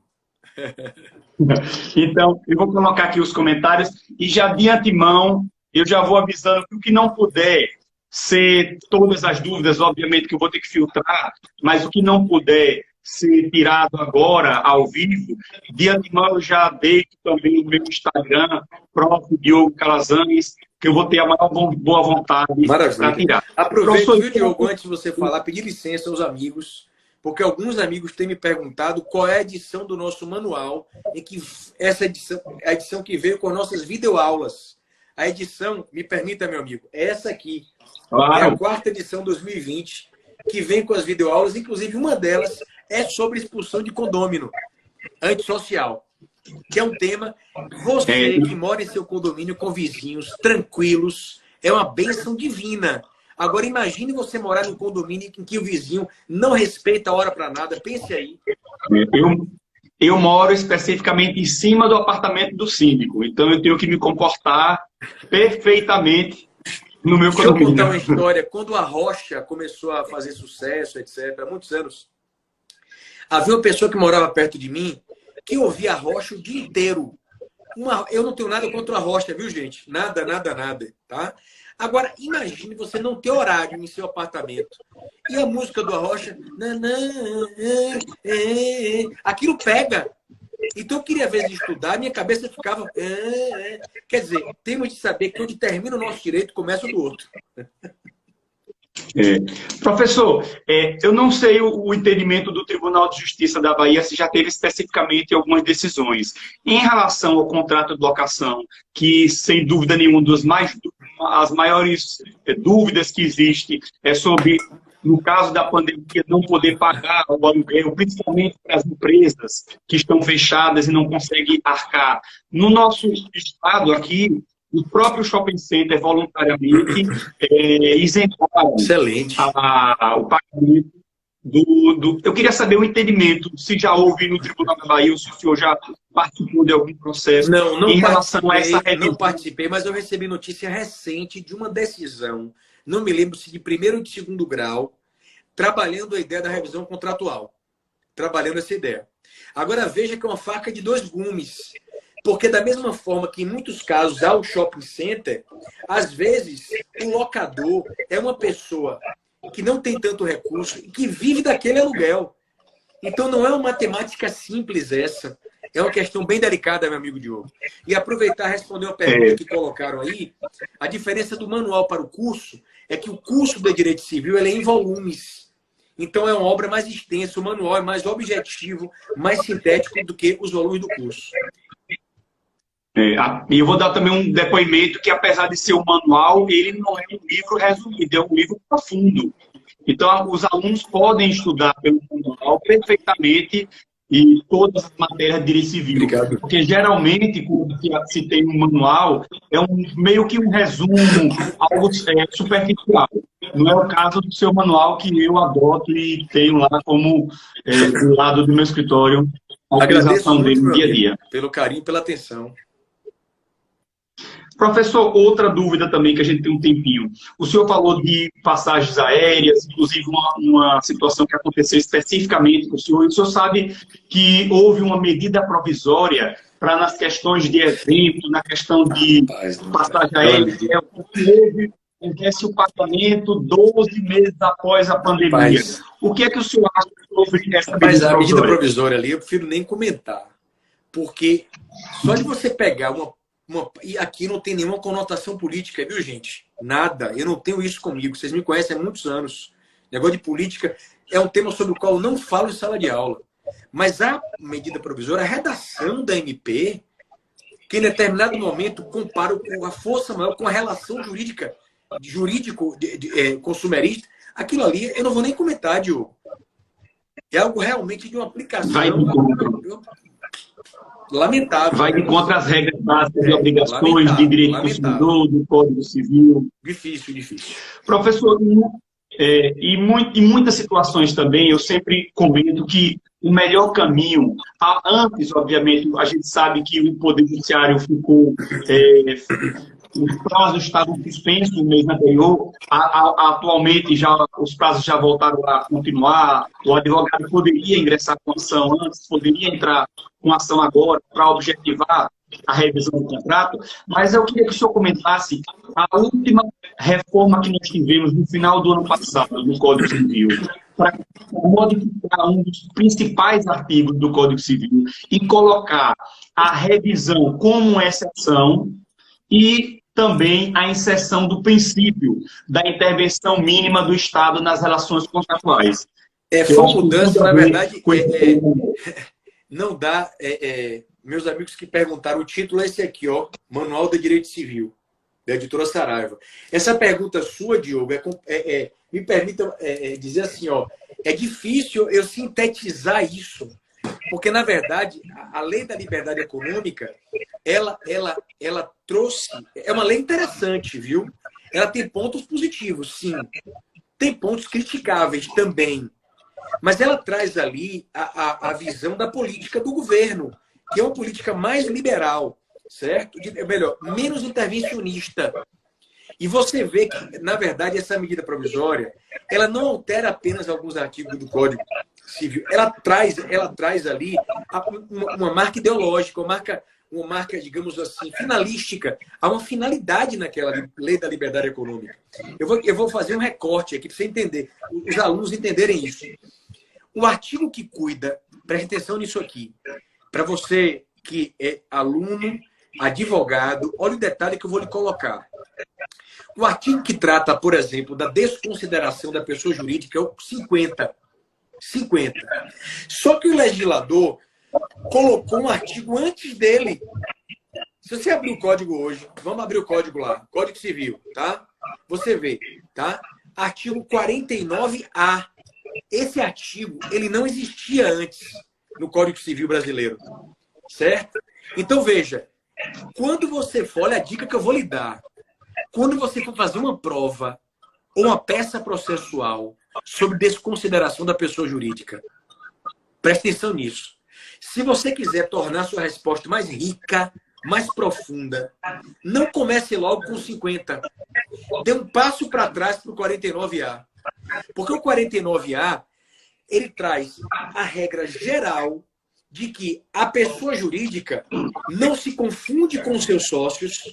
Então, eu vou colocar aqui os comentários e já de antemão, eu já vou avisando que o que não puder ser todas as dúvidas, obviamente que eu vou ter que filtrar, mas o que não puder ser tirado agora, ao vivo, de antemão eu já deito também no meu Instagram, Prof. Diogo Calazans, que eu vou ter a maior boa vontade para tirar. Aproveito, viu, Diogo, antes de você falar, pedir licença aos amigos, porque alguns amigos têm me perguntado qual é a edição do nosso manual, em que essa edição, a edição que veio com nossas videoaulas. A edição, me permita, meu amigo, é essa aqui. Claro. É a 4ª edição 2020, que vem com as videoaulas, inclusive uma delas é sobre expulsão de condômino antissocial, que é um tema, você que mora em seu condomínio com vizinhos tranquilos, é uma bênção divina. Agora imagine você morar num condomínio em que o vizinho não respeita a hora para nada, pense aí. Eu moro especificamente em cima do apartamento do síndico, então eu tenho que me comportar perfeitamente no meu condomínio. Deixa eu contar uma história. Quando a Rocha começou a fazer sucesso, etc., há muitos anos, havia uma pessoa que morava perto de mim que ouvia a Rocha o dia inteiro. Eu não tenho nada contra a Rocha, viu, gente? Nada, nada, nada, tá? Agora, imagine você não ter horário em seu apartamento. E a música do Arrocha, aquilo pega. Então eu queria, às vezes, estudar, minha cabeça ficava... Quer dizer, temos de saber que onde termina o nosso direito, começa o do outro. Professor, eu não sei o entendimento do Tribunal de Justiça da Bahia, se já teve especificamente algumas decisões. Em relação ao contrato de locação, que, sem dúvida nenhuma, as maiores dúvidas que existem é sobre, no caso da pandemia, não poder pagar o aluguel, principalmente para as empresas que estão fechadas e não conseguem arcar. No nosso estado aqui, o próprio shopping center voluntariamente isentaram o pagamento Eu queria saber o entendimento, se já houve no Tribunal da Bahia, ou se o senhor já participou de algum processo em relação a essa revisão. Não participei, mas eu recebi notícia recente de uma decisão, não me lembro se de 1º ou de 2º grau, trabalhando a ideia da revisão contratual. Trabalhando essa ideia. Agora veja que é uma faca de 2 gumes. Porque da mesma forma que em muitos casos há o shopping center, às vezes o locador é uma pessoa que não tem tanto recurso e que vive daquele aluguel. Então não é uma matemática simples essa. É uma questão bem delicada, meu amigo Diogo. E aproveitar e responder uma pergunta que colocaram aí. A diferença do manual para o curso é que o curso de Direito Civil ele é em volumes. Então é uma obra mais extensa, o manual é mais objetivo, mais sintético do que os volumes do curso. E eu vou dar também um depoimento que, apesar de ser um manual, ele não é um livro resumido, é um livro profundo. Então, os alunos podem estudar pelo manual perfeitamente e todas as matérias de direito civil. Obrigado. Porque, geralmente, quando se tem um manual, é meio que um resumo, algo superficial. Não é o caso do seu manual, que eu adoto e tenho lá como do lado do meu escritório a utilização dele no dia a dia. Pelo carinho, pela atenção. Professor, outra dúvida também que a gente tem um tempinho. O senhor falou de passagens aéreas, inclusive uma situação que aconteceu especificamente com o senhor. E o senhor sabe que houve uma medida provisória para nas questões de evento, na questão de passagem aérea, houve o pagamento 12 meses após a pandemia. O que é que o senhor acha sobre essa medida provisória? Mas a medida provisória ali, eu prefiro nem comentar. Porque só de você pegar e aqui não tem nenhuma conotação política, viu, gente? Nada. Eu não tenho isso comigo. Vocês me conhecem há muitos anos. Negócio de política é um tema sobre o qual eu não falo em sala de aula. Mas a medida provisória, a redação da MP, que em determinado momento compara com a força maior, com a relação jurídico-consumerista, aquilo ali eu não vou nem comentar, Diogo. É algo realmente de uma aplicação lamentável. Vai de contra as regras básicas e obrigações de direito do consumidor, do Código Civil. Difícil. Professor, em muitas situações também, eu sempre comento que o melhor caminho, antes, obviamente, a gente sabe que o Poder Judiciário ficou... os prazos estavam suspensos no mês anterior, atualmente os prazos já voltaram a continuar, o advogado poderia ingressar com ação antes, poderia entrar com ação agora para objetivar a revisão do contrato, mas eu queria que o senhor comentasse a última reforma que nós tivemos no final do ano passado no Código Civil, para modificar um dos principais artigos do Código Civil e colocar a revisão como exceção e também a inserção do princípio da intervenção mínima do Estado nas relações contratuais. Foi mudança, na verdade, não dá... meus amigos que perguntaram, o título é esse aqui, ó, Manual de Direito Civil, da editora Saraiva. Essa pergunta sua, Diogo, me permita dizer assim, ó, é difícil eu sintetizar isso, porque, na verdade, a Lei da Liberdade Econômica, ela trouxe... É uma lei interessante, viu? Ela tem pontos positivos, sim. Tem pontos criticáveis também. Mas ela traz ali a visão da política do governo, que é uma política mais liberal, certo? Melhor, menos intervencionista. E você vê que, na verdade, essa medida provisória, ela não altera apenas alguns artigos do Código Civil. Ela traz ali uma marca ideológica, uma marca, digamos assim, finalística. Há uma finalidade naquela lei da liberdade econômica. Eu vou fazer um recorte aqui para você entender, os alunos entenderem isso. O artigo que cuida, preste atenção nisso aqui, para você que é aluno, advogado, olha o detalhe que eu vou lhe colocar. O artigo que trata, por exemplo, da desconsideração da pessoa jurídica é o 50. Só que o legislador colocou um artigo antes dele. Se você abrir o código hoje, vamos abrir o código lá, Código Civil, tá? Você vê, tá? Artigo 49A. Esse artigo, ele não existia antes no Código Civil brasileiro, certo? Então, veja, quando você for, olha a dica que eu vou lhe dar. Quando você for fazer uma prova ou uma peça processual sobre desconsideração da pessoa jurídica, preste atenção nisso. Se você quiser tornar sua resposta mais rica, mais profunda, não comece logo com 50. Dê um passo para trás para o 49A. Porque o 49A, ele traz a regra geral de que a pessoa jurídica não se confunde com seus sócios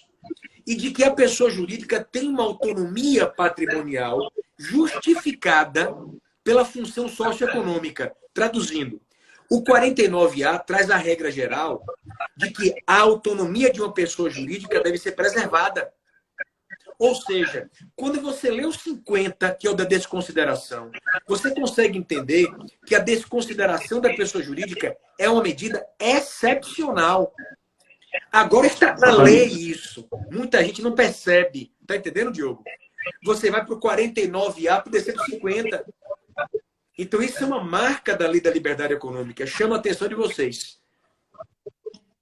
e de que a pessoa jurídica tem uma autonomia patrimonial justificada pela função socioeconômica. Traduzindo, o 49A traz a regra geral de que a autonomia de uma pessoa jurídica deve ser preservada. Ou seja, quando você lê o 50, que é o da desconsideração, você consegue entender que a desconsideração da pessoa jurídica é uma medida excepcional. Agora está na lei isso. Muita gente não percebe. Tá entendendo, Diogo? Você vai para o 49A para descer para 50. Então, isso é uma marca da lei da liberdade econômica. Chama a atenção de vocês.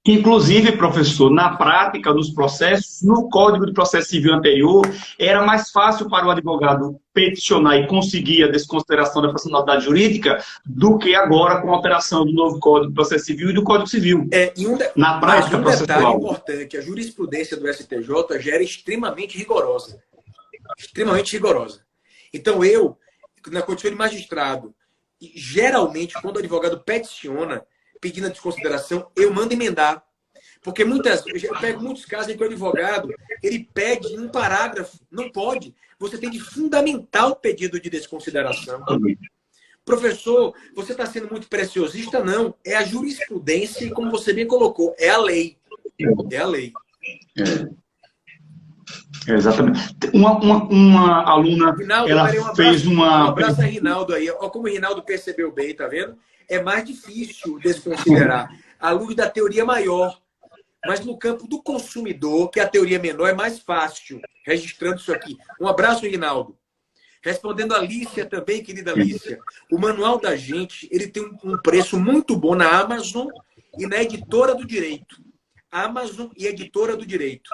Inclusive, professor, na prática dos processos, no Código de Processo Civil anterior, era mais fácil para o advogado peticionar e conseguir a desconsideração da personalidade jurídica do que agora com a alteração do novo Código de Processo Civil e do Código Civil. Na prática processual. Detalhe importante, a jurisprudência do STJ já era extremamente rigorosa. Extremamente rigorosa. Então, eu, na condição de magistrado, geralmente, quando o advogado peticiona, pedindo a desconsideração, eu mando emendar. Porque eu pego muitos casos em que o advogado ele pede em um parágrafo. Não pode. Você tem de fundamentar o pedido de desconsideração. Professor, você está sendo muito preciosista? Não. É a jurisprudência e, como você bem colocou, é a lei. É a lei. Exatamente. Uma aluna, Rinaldo, ela fez uma... Um abraço a Rinaldo aí. Olha como o Rinaldo percebeu bem, tá vendo? É mais difícil desconsiderar à luz da teoria maior. Mas no campo do consumidor, que é a teoria menor, é mais fácil, registrando isso aqui. Um abraço, Rinaldo. Respondendo a Lícia também, querida Lícia. O manual da gente, ele tem um preço muito bom na Amazon e na Editora do Direito. Amazon e Editora do Direito.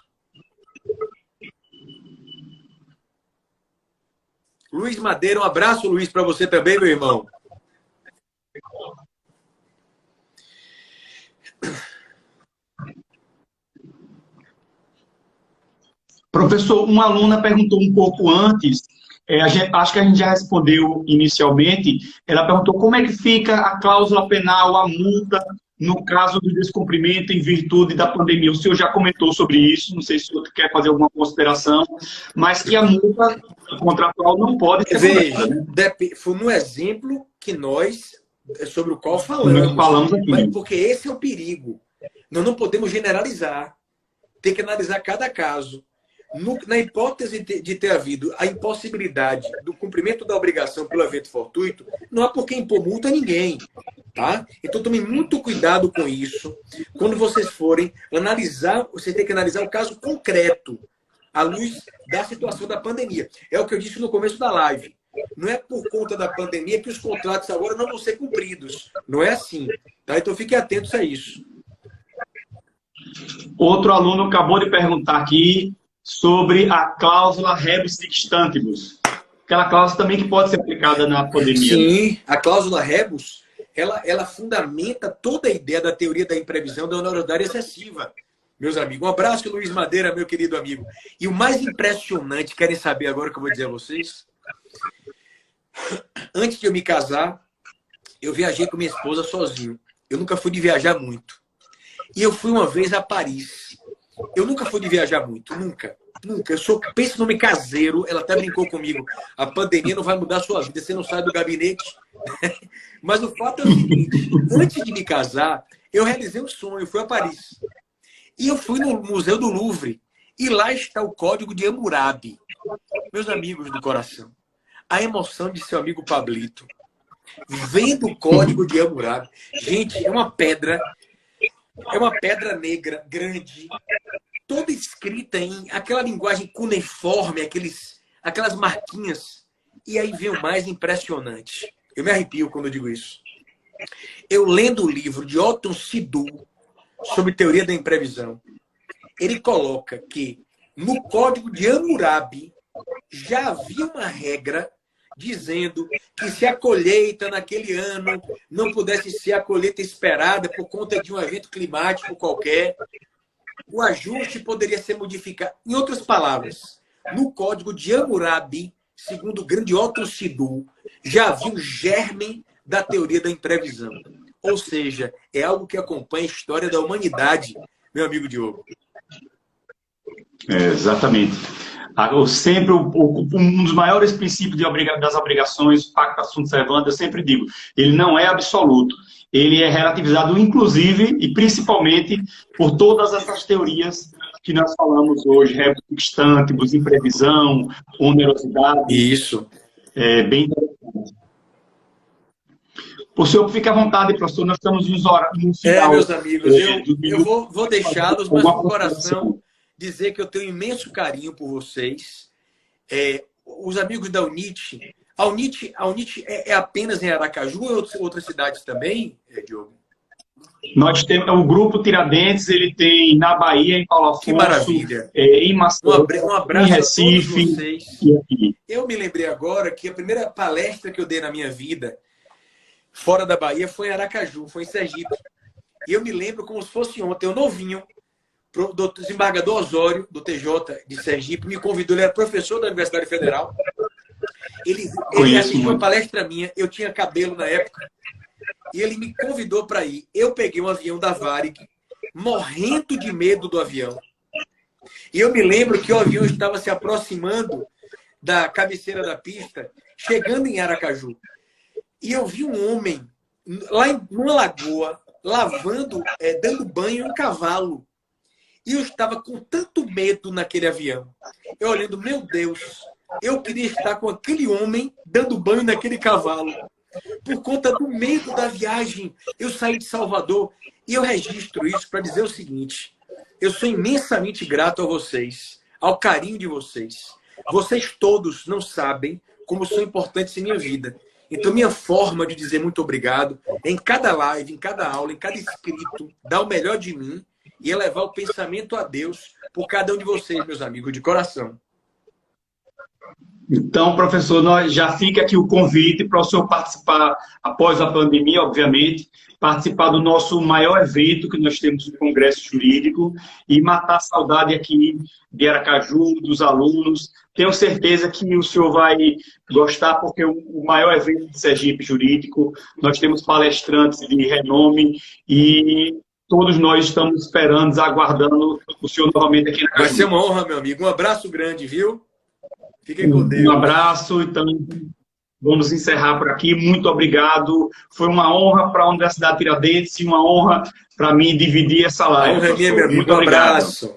Luiz Madeira, um abraço, Luiz, para você também, meu irmão. Professor, uma aluna perguntou um pouco antes, acho que a gente já respondeu inicialmente, ela perguntou como é que fica a cláusula penal, a multa, no caso do descumprimento em virtude da pandemia. O senhor já comentou sobre isso, não sei se o senhor quer fazer alguma consideração, mas que a multa contratual não pode ser cobrada, né? Foi um exemplo que sobre o qual falamos aqui. Mas porque esse é o perigo. Nós não podemos generalizar. Tem que analisar cada caso. Na hipótese de ter havido a impossibilidade do cumprimento da obrigação pelo evento fortuito, não há por que impor multa a ninguém. Tá? Então tome muito cuidado com isso. Quando vocês forem analisar, você tem que analisar o caso concreto, à luz da situação da pandemia. É o que eu disse no começo da live. Não é por conta da pandemia que os contratos agora não vão ser cumpridos. Não é assim. Tá? Então fiquem atentos a isso. Outro aluno acabou de perguntar aqui sobre a cláusula rebus sic stantibus. Aquela cláusula também que pode ser aplicada na pandemia. Sim, a cláusula rebus, ela fundamenta toda a ideia da teoria da imprevisão da onerosidade excessiva. Meus amigos, um abraço, Luiz Madeira, meu querido amigo. E o mais impressionante, querem saber agora o que eu vou dizer a vocês? Antes de eu me casar, eu viajei com minha esposa sozinho. Eu nunca fui de viajar muito. E eu fui uma vez a Paris. Eu nunca fui de viajar muito, nunca. Nunca. Penso no nome caseiro, ela até brincou comigo. A pandemia não vai mudar a sua vida, você não sai do gabinete. Mas o fato é o seguinte, antes de me casar, eu realizei um sonho, fui a Paris. E eu fui no Museu do Louvre. E lá está o Código de Hammurabi. Meus amigos do coração, a emoção de seu amigo Pablito, vendo o Código de Hammurabi. Gente, é uma pedra negra, grande, toda escrita em aquela linguagem cuneiforme, aquelas marquinhas. E aí vem o mais impressionante. Eu me arrepio quando eu digo isso. Eu lendo o livro de Otton Sidhu sobre teoria da imprevisão, ele coloca que no Código de Hammurabi já havia uma regra dizendo que se a colheita naquele ano não pudesse ser a colheita esperada por conta de um evento climático qualquer, o ajuste poderia ser modificado. Em outras palavras, no Código de Hammurabi, segundo o grande Otton Sidhu, já havia o germe da teoria da imprevisão. Ou seja, é algo que acompanha a história da humanidade, meu amigo Diogo. Exatamente. Sempre um dos maiores princípios das obrigações, pacta sunt servanda, eu sempre digo, ele não é absoluto, ele é relativizado inclusive e principalmente por todas essas teorias que nós falamos hoje, rebus sic stantibus, imprevisão, onerosidade. Isso. É bem interessante. O senhor fique à vontade, professor, nós estamos no final. Meus amigos, eu vou deixá-los, mas com o coração dizer que eu tenho imenso carinho por vocês. Os amigos da UNIT, a UNIT é apenas em Aracaju ou outras cidades também, Diogo? Nós temos o Grupo Tiradentes, ele tem na Bahia, em Paulo Afonso, que maravilha. Em Maceió, um abraço em Recife, a todos vocês. E aqui. Eu me lembrei agora que a primeira palestra que eu dei na minha vida, fora da Bahia, foi em Aracaju, foi em Sergipe. E eu me lembro como se fosse ontem, eu novinho, o desembargador Osório, do TJ de Sergipe, me convidou, ele era professor da Universidade Federal. Ele assistiu uma palestra minha, eu tinha cabelo na época, e ele me convidou para ir. Eu peguei um avião da Varig, morrendo de medo do avião. E eu me lembro que o avião estava se aproximando da cabeceira da pista, chegando em Aracaju. E eu vi um homem lá numa lagoa, lavando, dando banho em um cavalo. E eu estava com tanto medo naquele avião. Eu olhando, meu Deus, eu queria estar com aquele homem dando banho naquele cavalo. Por conta do medo da viagem, eu saí de Salvador e eu registro isso para dizer o seguinte: eu sou imensamente grato a vocês, ao carinho de vocês. Vocês todos não sabem como são importantes em minha vida. Então, minha forma de dizer muito obrigado é em cada live, em cada aula, em cada escrito, dar o melhor de mim e elevar o pensamento a Deus por cada um de vocês, meus amigos, de coração. Então, professor, já fica aqui o convite para o senhor participar, após a pandemia, obviamente, participar do nosso maior evento que nós temos no Congresso Jurídico e matar a saudade aqui de Aracaju, dos alunos. Tenho certeza que o senhor vai gostar, porque é o maior evento de Sergipe Jurídico, nós temos palestrantes de renome e todos nós estamos esperando, aguardando o senhor novamente aqui na Aracaju. Vai ser uma honra, meu amigo. Um abraço grande, viu? Fiquem com Deus. Um abraço e também vamos encerrar por aqui. Muito obrigado. Foi uma honra para a Universidade Tiradentes e uma honra para mim dividir essa live. Muito obrigado. Um abraço.